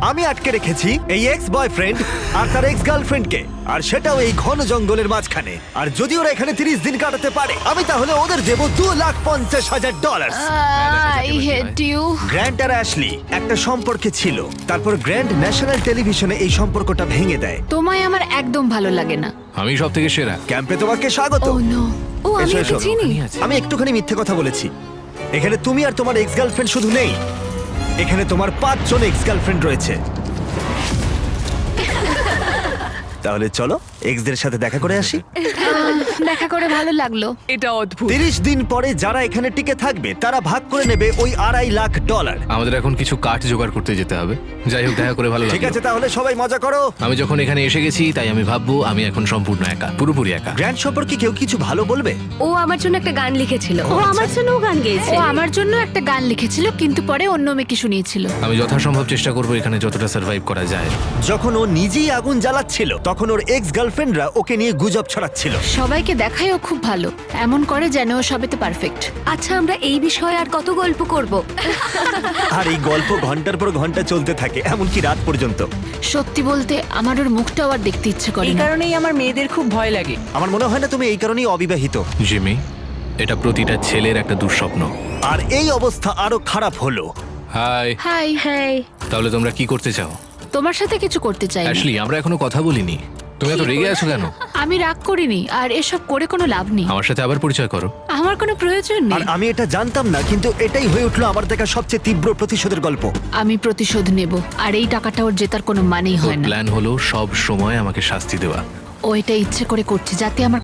আমি আটকে রেখেছি এই এক্স বয়ফ্রেন্ড আর তার এক্স গার্লফ্রেন্ডকে, আর সেটাও এই ঘন জঙ্গলের মাঝখানে। আর যদি ওরা এখানে 30 দিন কাটাতে পারে, আমি তাহলে ওদের দেবো $2,50,000। I hate you. গ্র্যান্ট আর অ্যাশলি একটা সম্পর্কে ছিল, তারপর গ্র্যান্ট ন্যাশনাল টেলিভিশনে এই সম্পর্কটা ভেঙে দেয়। তোমায় আমার একদম ভালো লাগে না। আমি সব থেকে সেরা। ক্যাম্পে তোমাকে স্বাগত। ও নো। ও আমি এসো, ওকে এসো। চিনি। আমি একটুখানি মিথ্যে কথা বলেছি। এখানে তুমি আর তোমার এক্স গার্লফ্রেন্ড শুধু নেই, এখানে তোমার 5 জন এক্স গার্লফ্রেন্ড রয়েছে। তাহলে চলো এক্সদের সাথে দেখা করে আসি। দেখা করে ভালো লাগলো। এটা অদ্ভুত। 30 দিন পরে যারা এখানে টিকে থাকবে তারা ভাগ করে নেবে ওই $2.5 লাখ। আমাদের এখন কিছু কাঠ জোগাড় করতে যেতে হবে। যাই হোক, দেখা করে ভালো ঠিক লাগলো। আছে, তাহলে সবাই মজা করো। আমি যখন এখানে এসে গেছি তাই আমি ভাববো আমি এখন সম্পূর্ণ একা, পুরোপুরি একা। গ্র্যান্ড সম্পর্কে কেউ কিছু ভালো বলবে? ও আমার জন্য একটা গান লিখেছিল। ও আচ্ছা। আমার জন্যও গান গেয়েছে। ও আমার জন্য একটা গান লিখেছিল, কিন্তু পরে অন্য মেয়েকে শুনিয়েছিল। আমি যথাসম্ভব চেষ্টা করবো এখানে যতটা সার্ভাইভ করা যায়। যখন ও নিজেই আগুন জ্বালাচ্ছিল তখন ওর এক্স গার্লফ্রেন্ডরা ওকে নিয়ে গুজব ছড়াচ্ছিল। সবাইকে দেখায় ও খুব ভালো, এমন করে যেন ও সবেতে পারফেক্ট। আচ্ছা, আমরা এই বিষয়ে আর কত গল্প করব? আর এই গল্প ঘন্টার পর ঘন্টা চলতে থাকে, এমনকি রাত পর্যন্ত। সত্যি বলতে আমার ওর মুখটাও আর দেখতে ইচ্ছে করে এই না। কারণেই আমার মেয়েদের খুব ভয় লাগে। আমার মনে হয় না তুমি এই কারণেই অবিবাহিত। জিমি, এটা প্রতিটা ছেলের একটা দুঃস্বপ্ন। আর এই অবস্থা আরো খারাপ হলো। হাই। হাই। হ্যাঁ, তাহলে তোমরা কি করতে চাও? তোমার সাথে কিছু করতে চাই না। অ্যাশলি, আমরা এখনো কথা বলিনি। তুমি এত রেগে আছো কেন? আমি রাগ করিনি, আর এসব করে কোনো লাভ নেই। আমার সাথে আবার পরিচয় করো। আমার কোনো প্রয়োজন আর নেই। আমি এটা জানতাম না, কিন্তু এটাই হয়ে উঠলো আমার দেখা সবচেয়ে তীব্র প্রতিশোধের গল্প। আমি প্রতিশোধ নেব, আর এই টাকাটা ওর জেতার কোনো মানেই ওর হয় না। প্ল্যান হলো সব সময় আমাকে শাস্তি দেওয়া। ও এটা ইচ্ছে করে করছে যাতে আমার